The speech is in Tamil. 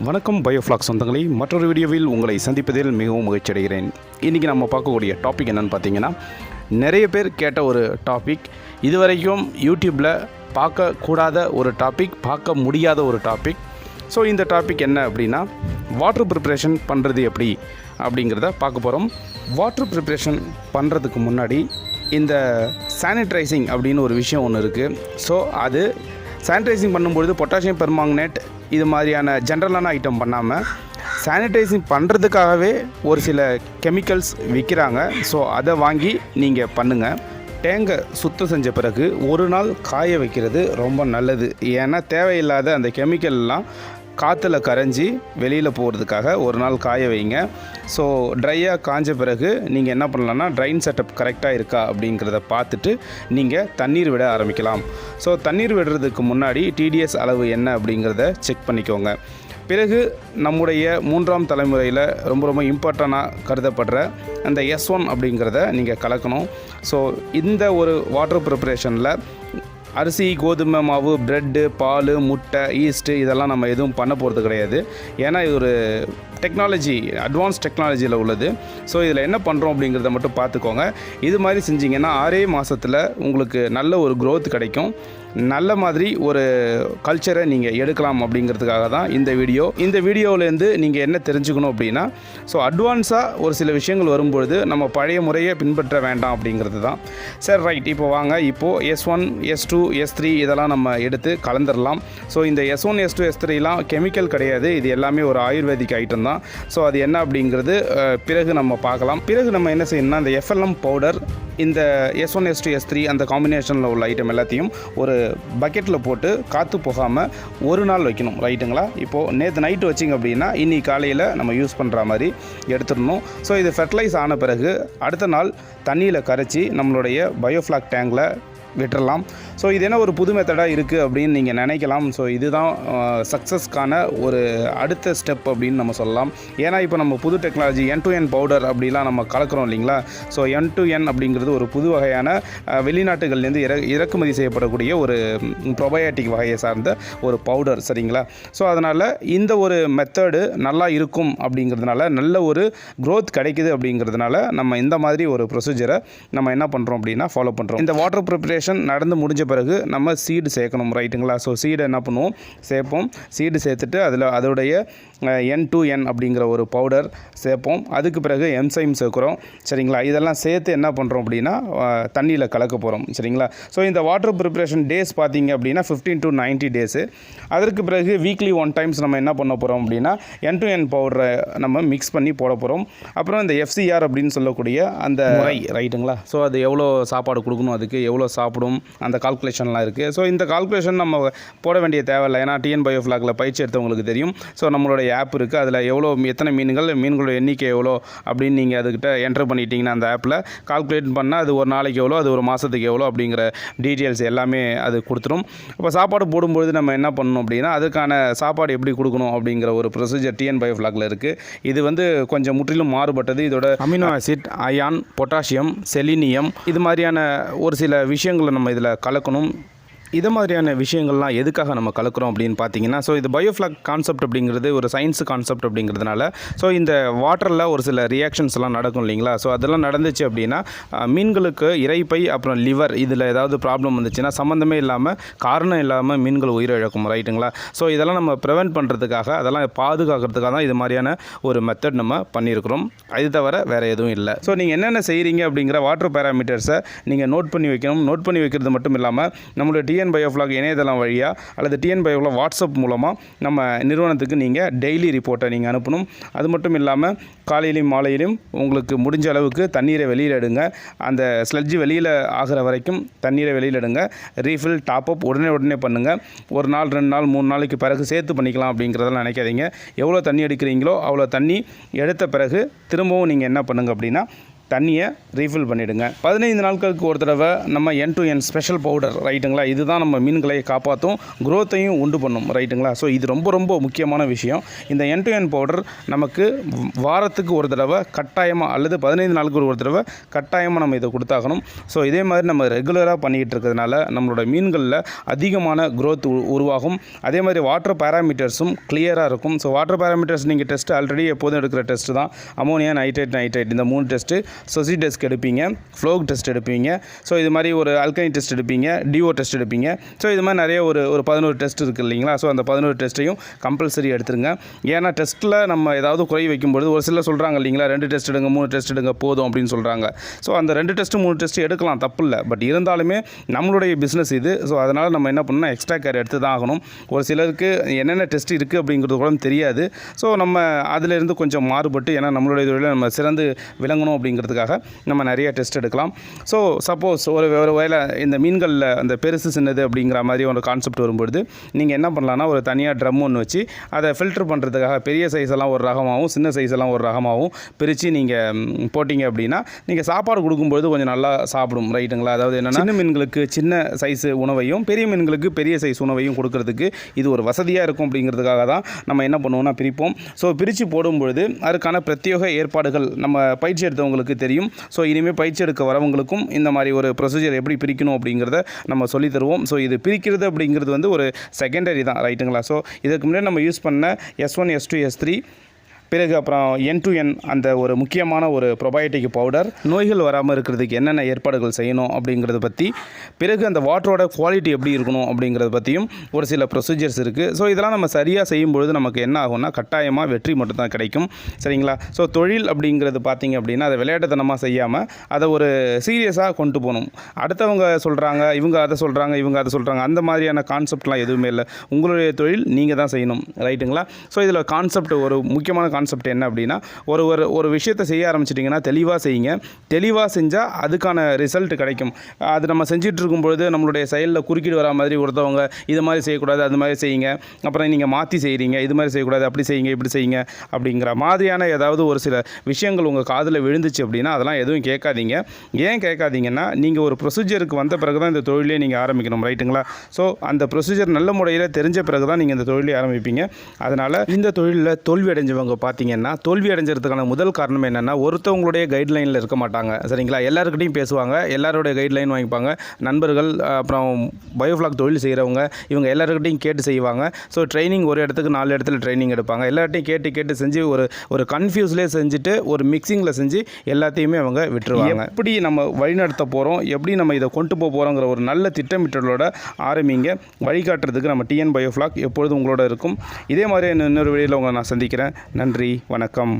வணக்கம் பயோஃப்ளாக் சொந்தங்களே, மற்றொரு வீடியோவில் உங்களை சந்திப்பதில் மிகவும் மகிழ்ச்சி அடைகிறேன். இன்றைக்கி நம்ம பார்க்கக்கூடிய டாபிக் என்னென்னு பார்த்தீங்கன்னா, நிறைய பேர் கேட்ட ஒரு டாபிக், இதுவரைக்கும் யூடியூப்பில் பார்க்கக்கூடாத ஒரு டாபிக், பார்க்க முடியாத ஒரு டாபிக். ஸோ இந்த டாபிக் என்ன அப்படின்னா, வாட்டர் ப்ரிப்ரேஷன் பண்ணுறது எப்படி அப்படிங்கிறத பார்க்க போகிறோம். வாட்டர் ப்ரிப்ரேஷன் பண்ணுறதுக்கு முன்னாடி இந்த சானிடைசிங் அப்படின்னு ஒரு விஷயம் ஒன்று இருக்குது. ஸோ அது சானிடைசிங் பண்ணும்பொழுது பொட்டாசியம் பெர்மாங்கனேட் இது மாதிரியான ஜென்ரலான ஐட்டம் பண்ணாமல் சானிடைசிங் பண்ணுறதுக்காகவே ஒரு சில கெமிக்கல்ஸ் விற்கிறாங்க. ஸோ அதை வாங்கி நீங்கள் பண்ணுங்கள். டேங்கை சுத்தம் செஞ்ச பிறகு ஒரு நாள் காய வைக்கிறது ரொம்ப நல்லது. ஏன்னா தேவையில்லாத அந்த கெமிக்கல்லாம் காற்றுல கரைஞ்சி வெளியில் போகிறதுக்காக ஒரு நாள் காய வைங்க. ஸோ ட்ரையாக காஞ்ச பிறகு நீங்கள் என்ன பண்ணலான்னா, ட்ரைன் செட்டப் கரெக்டாக இருக்கா அப்படிங்கிறத பார்த்துட்டு நீங்கள் தண்ணீர் விட ஆரம்பிக்கலாம். ஸோ தண்ணீர் விடுறதுக்கு முன்னாடி டிடிஎஸ் அளவு என்ன அப்படிங்கிறத செக் பண்ணிக்கோங்க. பிறகு நம்முடைய மூன்றாம் தலைமுறையில் ரொம்ப இம்பார்ட்டண்ட்டாக கருதப்படுற அந்த S1 அப்படிங்கிறத நீங்கள் கலக்கணும். ஸோ இந்த ஒரு வாட்டர் ப்ரிப்ரேஷனில் அரிசி, கோதுமை மாவு, ப்ரெட்டு, பால், முட்டை, ஈஸ்ட்டு இதெல்லாம் நம்ம எதுவும் பண்ண போகிறது கிடையாது. ஏன்னா இது ஒரு டெக்னாலஜி, அட்வான்ஸ் டெக்னாலஜியில் உள்ளது. ஸோ இதில் என்ன பண்ணுறோம் அப்படிங்கிறத மட்டும் பார்த்துக்கோங்க. இது மாதிரி செஞ்சிங்கன்னா 6 மாதத்தில் உங்களுக்கு நல்ல ஒரு க்ரோத் கிடைக்கும். நல்ல மாதிரி ஒரு கல்ச்சரை நீங்கள் எடுக்கலாம் அப்படிங்கிறதுக்காக தான் இந்த வீடியோ. இந்த வீடியோவிலேருந்து நீங்கள் என்ன தெரிஞ்சுக்கணும் அப்படின்னா, ஸோ அட்வான்ஸாக ஒரு சில விஷயங்கள் வரும்பொழுது நம்ம பழைய முறையை பின்பற்ற வேண்டாம் அப்படிங்கிறது தான். சரி, ரைட். இப்போ வாங்க, இப்போது S1, S2, S3 இதெல்லாம் நம்ம எடுத்து கலந்துடலாம். ஸோ இந்த S1, S2, S3லாம் கெமிக்கல் கிடையாது. இது எல்லாமே ஒரு ஆயுர்வேதிக் ஐட்டம் தான். ஸோ அது என்ன அப்படிங்கிறது பிறகு நம்ம பார்க்கலாம். பிறகு நம்ம என்ன செய்யணும்னா, இந்த FLM பவுடர், இந்த S1, S2, S3 அந்த காம்பினேஷனில் உள்ள ஐட்டம் எல்லாத்தையும் ஒரு பக்கெட்டில் போட்டு காற்று போகாமல் ஒரு நாள் வைக்கணும். ரைட்டுங்களா? இப்போது நேற்று நைட்டு வச்சிங்க அப்படின்னா இன்றைக்கி காலையில் நம்ம யூஸ் பண்ணுற மாதிரி எடுத்துடணும். ஸோ இது ஃபெர்டிலைஸ் ஆன பிறகு அடுத்த நாள் தண்ணியில் கரைச்சி நம்மளுடைய பயோஃப்ளாக் டேங்கில் விட்டுறலாம். ஸோ இது என்ன ஒரு புது மெத்தடாக இருக்குது அப்படின்னு நீங்கள் நினைக்கலாம். ஸோ இதுதான் சக்ஸஸ்க்கான ஒரு அடுத்த ஸ்டெப் அப்படின்னு நம்ம சொல்லலாம். ஏன்னா இப்போ நம்ம புது டெக்னாலஜி N2N பவுடர் அப்படிலாம் நம்ம கலக்கிறோம் இல்லைங்களா? ஸோ N2N அப்படிங்கிறது ஒரு புது வகையான வெளிநாட்டுகள்லேருந்து இறக்குமதி செய்யப்படக்கூடிய ஒரு ப்ரோபயோட்டிக் வகையை சார்ந்த ஒரு பவுடர், சரிங்களா? ஸோ அதனால் இந்த ஒரு மெத்தடு நல்லா இருக்கும் அப்படிங்கிறதுனால, நல்ல ஒரு க்ரோத் கிடைக்குது அப்படிங்கிறதுனால நம்ம இந்த மாதிரி ஒரு ப்ரொசீஜரை நம்ம என்ன பண்ணுறோம் அப்படின்னா ஃபாலோ பண்ணுறோம். இந்த வாட்டர் ப்ரிப்ரேஷன் நடந்து முடிஞ்ச பிறகு நம்ம சீடு சேர்க்கணும். ரைட்டுங்களா? ஸோ சீடை என்ன பண்ணுவோம், சேர்ப்போம். சீடு சேர்த்துட்டு அதோடைய N2N அப்படிங்கிற ஒரு பவுடர் சேர்ப்போம். அதுக்கு பிறகு என்சைம் சேர்க்குறோம், சரிங்களா? இதெல்லாம் சேர்த்து என்ன பண்ணுறோம் அப்படின்னா தண்ணியில் கலக்க போகிறோம், சரிங்களா? ஸோ இந்த வாட்டர் ப்ரிப்ரேஷன் டேஸ் பார்த்தீங்க அப்படின்னா 15 to 90 டேஸு. அதற்கு பிறகு வீக்லி 1 டைம்ஸ் நம்ம என்ன பண்ண போகிறோம் அப்படின்னா N2N பவுடரை நம்ம மிக்ஸ் பண்ணி போட போகிறோம். அப்புறம் இந்த FCR அப்படின்னு சொல்லக்கூடிய அந்த முறை, ரைட்டுங்களா? ஸோ அது எவ்வளோ சாப்பாடு கொடுக்கணும், அதுக்கு எவ்வளோ சாப்பிடும், அந்த கால்குலேஷன்லாம் இருக்குது. ஸோ இந்த கால்குலேஷன் நம்ம போட வேண்டிய தேவையில்லை. ஏன்னா TN பயோஃப்ளாகில் பயிற்சி எடுத்தவங்களுக்கு தெரியும். ஸோ நம்மளுடைய ஆப் இருக்குது, அதில் எத்தனை மீன்களோட எண்ணிக்கை எவ்வளோ அப்படின்னு நீங்கள் அதுக்கிட்ட என்ட்ரு பண்ணிட்டீங்கன்னா அந்த ஆப்பில் கால்குலேட் பண்ணால் அது ஒரு நாளைக்கு எவ்வளோ, அது ஒரு மாதத்துக்கு எவ்வளோ அப்படிங்கிற டீட்டெயில்ஸ் எல்லாமே அது கொடுத்துரும். இப்போ சாப்பாடு போடும்பொழுது நம்ம என்ன பண்ணணும் அப்படின்னா, அதுக்கான சாப்பாடு எப்படி கொடுக்கணும் அப்படிங்கிற ஒரு ப்ரொசீஜர் TN பயோஃப்ளாகில் இருக்குது. இது கொஞ்சம் முற்றிலும் மாறுபட்டது. இதோட amino acid, ion, potassium, selenium இது மாதிரியான ஒரு சில விஷயங்களை நம்ம இதில் கலக்கணும். இது மாதிரியான விஷயங்கள்லாம் எதுக்காக நம்ம கலக்கிறோம் அப்படின்னு பார்த்தீங்கன்னா, ஸோ இது பயோஃப்ளாக் கான்செப்ட் அப்படிங்கிறது ஒரு சயின்ஸ் கான்செப்ட் அப்படிங்கிறதுனால, ஸோ இந்த வாட்டரில் ஒரு சில ரியாக்ஷன்ஸ் எல்லாம் நடக்கும் இல்லைங்களா? ஸோ அதெல்லாம் நடந்துச்சு அப்படின்னா மீன்களுக்கு இரைப்பை அப்புறம் லிவர் இதில் ஏதாவது ப்ராப்ளம் வந்துச்சுன்னா சம்மந்தமே இல்லாமல், காரணம் இல்லாமல் மீன்கள் உயிரிழக்கும், ரைட்டுங்களா? ஸோ இதெல்லாம் நம்ம ப்ரிவென்ட் பண்ணுறதுக்காக, அதெல்லாம் பாதுகாக்கிறதுக்காக தான் இது மாதிரியான ஒரு மெத்தட் நம்ம பண்ணியிருக்கிறோம். இது தவிர வேறு எதுவும் இல்லை. ஸோ நீங்கள் என்னென்ன செய்கிறீங்க அப்படிங்கிற வாட்டர் பேராமீட்டர்ஸை நீங்கள் நோட் பண்ணி வைக்கணும். நோட் பண்ணி வைக்கிறது மட்டும் இல்லாமல் நம்மளுடைய TN பயோஃப்ளாக் இணையதளம் வழியாக அல்லது TN பயோஃப்ளாக் வாட்ஸ்அப் மூலமாக நம்ம நிறுவனத்துக்கு நீங்கள் டெய்லி ரிப்போர்ட்டை நீங்கள் அனுப்பணும். அது மட்டும் இல்லாமல் காலையிலையும் மாலையிலும் உங்களுக்கு முடிஞ்ச அளவுக்கு தண்ணீரை வெளியில் எடுங்க. அந்த ஸ்லட்ஜ் வெளியில் ஆகிற வரைக்கும் தண்ணீரை வெளியில் எடுங்க. ரீஃபில், டாப்அப் உடனே பண்ணுங்கள். ஒரு நாள், 2 நாள், 3 நாளைக்கு பிறகு சேர்த்து பண்ணிக்கலாம் அப்படிங்கிறதெல்லாம் நினைக்காதீங்க. எவ்வளோ தண்ணி எடுக்கிறீங்களோ அவ்வளோ தண்ணி எடுத்த பிறகு திரும்பவும் நீங்கள் என்ன பண்ணுங்கள் அப்படின்னா தண்ணியை ரீஃபில் பண்ணிவிடுங்க. 15 நாட்களுக்கு ஒரு தடவை நம்ம N2N ஸ்பெஷல் பவுடர் ரைட்டுங்களா, இதுதான் நம்ம மீன்களை காப்பாற்றும், குரோத்தையும் உண்டு பண்ணும் ரைட்டுங்களா. ஸோ இது ரொம்ப ரொம்ப முக்கியமான விஷயம். இந்த N2N பவுடர் நமக்கு வாரத்துக்கு ஒரு தடவை கட்டாயமாக அல்லது 15 நாளுக்கு ஒரு தடவை கட்டாயமாக நம்ம இதை கொடுத்தாகணும். ஸோ இதே மாதிரி நம்ம ரெகுலராக பண்ணிக்கிட்டு இருக்கிறதுனால நம்மளோட மீன்களில் அதிகமான குரோத் உருவாகும். அதே மாதிரி வாட்டர் பேராமீட்டர்ஸும் கிளியராக இருக்கும். ஸோ வாட்டர் பேராமீட்டர்ஸ் நீங்கள் டெஸ்ட் ஆல்ரெடி எப்போதும் எடுக்கிற டெஸ்ட் தான். அமோனியா, நைட்ரேட் இந்த 3 டெஸ்ட்டு, சொசி டெஸ்ட் எடுப்பீங்க, ஃப்ளோக் டெஸ்ட் எடுப்பீங்க. ஸோ இது மாதிரி ஒரு அல்கைன் டெஸ்ட் எடுப்பீங்க, டிஓ டெஸ்ட் எடுப்பீங்க. ஸோ இது மாதிரி நிறைய ஒரு 11 டெஸ்ட் இருக்குது இல்லைங்களா. ஸோ அந்த 11 டெஸ்ட்டையும் கம்பல்சரி எடுத்துருங்க. ஏன்னா டெஸ்ட்டில் நம்ம ஏதாவது குறை வைக்கும்பொழுது ஒரு சிலர் சொல்கிறாங்க இல்லைங்களா, 2 டெஸ்ட் எடுங்க, 3 டெஸ்ட் எடுங்க போதும் அப்படின்னு சொல்கிறாங்க. ஸோ அந்த 2 டெஸ்ட்டு 3 டெஸ்ட் எடுக்கலாம், தப்பு இல்லை. பட் இருந்தாலுமே நம்மளுடைய பிஸ்னஸ் இது. ஸோ அதனால் நம்ம என்ன பண்ணணும், எக்ஸ்ட்ரா கேர் எடுத்து தான் ஆகணும். ஒரு சிலருக்கு என்னென்ன டெஸ்ட் இருக்குது அப்படிங்கிறது கூட தெரியாது. ஸோ நம்ம அதிலிருந்து கொஞ்சம் மாறுபட்டு, ஏன்னா நம்மளுடைய தொழிலை நம்ம சிறந்து விளங்கணும் அப்படிங்கிறதுக்காக நம்ம நிறைய டெஸ்ட் எடுக்கலாம். ஸோ சப்போஸ் ஒரு வேளை இந்த மீன்களில் அந்த பெருசு சின்னது அப்படிங்கிற மாதிரி ஒரு கான்செப்ட் வரும்பொழுது நீங்கள் என்ன பண்ணலான்னா, ஒரு தனியாக ட்ரம் ஒன்று வச்சு அதை ஃபில்டர் பண்ணுறதுக்காக பெரிய சைஸெல்லாம் ஒரு ரகமாகவும் சின்ன சைஸெல்லாம் ஒரு ரகமாகவும் பிரித்து நீங்கள் போட்டிங்க அப்படின்னா நீங்கள் சாப்பாடு கொடுக்கும்பொழுது கொஞ்சம் நல்லா சாப்பிடும் ரைட்டுங்களா. அதாவது என்னென்னா, சின்ன மீன்களுக்கு சின்ன சைஸு உணவையும் பெரிய மீன்களுக்கு பெரிய சைஸ் உணவையும் கொடுக்கறதுக்கு இது ஒரு வசதியாக இருக்கும். அப்படிங்கிறதுக்காக தான் நம்ம என்ன பண்ணுவோம்னா பிரிப்போம். ஸோ பிரித்து போடும்பொழுது அதுக்கான பிரத்யேக ஏற்பாடுகள் நம்ம பயிற்சி எடுத்தவங்களுக்கு தெரியும். ஸோ இனிமேல் பயிற்சி எடுக்க வரவங்களுக்கும் இந்த மாதிரி ஒரு ப்ரொசீஜர் எப்படி பிரிக்கணும் அப்படிங்கிறத நம்ம சொல்லி தருவோம். ஸோ இது பிரிக்கிறது அப்படிங்கிறது ஒரு செகண்டரி தான் ரைட்டுங்களா. ஸோ இதுக்கு முன்னாடி நம்ம யூஸ் பண்ண S1, S2, S3 பிறகு அப்புறம் N2N அந்த ஒரு முக்கியமான ஒரு ப்ரொபயோட்டிக் பவுடர், நோய்கள் வராமல் இருக்கிறதுக்கு என்னென்ன ஏற்பாடுகள் செய்யணும் அப்படிங்கிறத பற்றி, பிறகு அந்த வாட்டரோட குவாலிட்டி எப்படி இருக்கணும் அப்படிங்கிறத பற்றியும் ஒரு சில ப்ரொசீஜர்ஸ் இருக்குது. ஸோ இதெல்லாம் நம்ம சரியாக செய்யும்பொழுது நமக்கு என்ன ஆகும்னா கட்டாயமாக வெற்றி மட்டும்தான் கிடைக்கும். சரிங்களா. ஸோ தொழில் அப்படிங்கிறது பார்த்திங்க அப்படின்னா அதை விளையாட்டுத்தனமாக செய்யாமல் அதை ஒரு சீரியஸாக கொண்டு போகணும். அடுத்தவங்க சொல்கிறாங்க, இவங்க அதை சொல்கிறாங்க, இவங்க அதை சொல்கிறாங்க, அந்த மாதிரியான கான்செப்ட்லாம் எதுவுமே இல்லை. உங்களுடைய தொழில் நீங்கள் தான் செய்யணும் ரைட்டுங்களா. ஸோ இதில் கான்செப்ட், ஒரு முக்கியமான கான்செப்ட் என்ன அப்படின்னா, ஒரு விஷயத்தை செய்ய ஆரம்பிச்சிட்டிங்கன்னா தெளிவாக செய்யுங்க. தெளிவாக செஞ்சால் அதுக்கான ரிசல்ட் கிடைக்கும். அது நம்ம செஞ்சுட்டு இருக்கும்பொழுது நம்மளுடைய செயலில் குறுக்கிட்டு வரா மாதிரி ஒருத்தவங்க இது மாதிரி செய்யக்கூடாது, அது மாதிரி செய்யுங்க, அப்புறம் நீங்கள் மாற்றி செய்கிறீங்க, இது மாதிரி செய்யக்கூடாது, அப்படி செய்யுங்க, இப்படி செய்யுங்க அப்படிங்கிற மாதிரியான ஏதாவது ஒரு சில விஷயங்கள் உங்கள் காதில் விழுந்துச்சு அப்படின்னா அதெல்லாம் எதுவும் கேட்காதீங்க. ஏன் கேட்காதீங்கன்னா, நீங்கள் ஒரு ப்ரொசீஜருக்கு வந்த பிறகு தான் இந்த தொழிலே நீங்கள் ஆரம்பிக்கணும் ரைட்டுங்களா. ஸோ அந்த ப்ரொசீஜர் நல்ல முறையில் தெரிஞ்ச பிறகு தான் நீங்கள் இந்த தொழிலே ஆரம்பிப்பீங்க. அதனால் இந்த தொழிலில் தோல்வி அடைஞ்சவங்க பார்த்தீங்கன்னா, தோல்வி அடைஞ்சதுக்கான முதல் காரணம் என்னென்னா, ஒருத்தவங்களுடைய கைட்லைனில் இருக்க மாட்டாங்க. சரிங்களா. எல்லாருக்கிட்டையும் பேசுவாங்க, எல்லாருடைய கைட்லைன் வாங்கிப்பாங்க. நண்பர்கள், அப்புறம் பயோஃப்ளாக் தொழில் செய்கிறவங்க, இவங்க எல்லாருக்கிட்டையும் கேட்டு செய்வாங்க. ஸோ ட்ரைனிங் ஒரு இடத்துக்கு 4 இடத்துல ட்ரைனிங் எடுப்பாங்க. எல்லார்ட்டையும் கேட்டு செஞ்சு ஒரு கன்ஃபியூஸ்லேயே செஞ்சுட்டு ஒரு மிக்சிங்கில் செஞ்சு எல்லாத்தையுமே அவங்க விட்டுருவாங்க. எப்படி நம்ம வழிநடத்த போகிறோம், எப்படி நம்ம இதை கொண்டு போகிறோங்கிற ஒரு நல்ல திட்டமிட்டலோட ஆரம்பிங்க. வழிகாட்டுறதுக்கு நம்ம TN பயோஃப்ளாக் எப்பொழுதும் உங்களோட இருக்கும். இதே மாதிரி இன்னொரு வீடியோவில் உங்களை நான் சந்திக்கிறேன். நன்றி, வணக்கம்.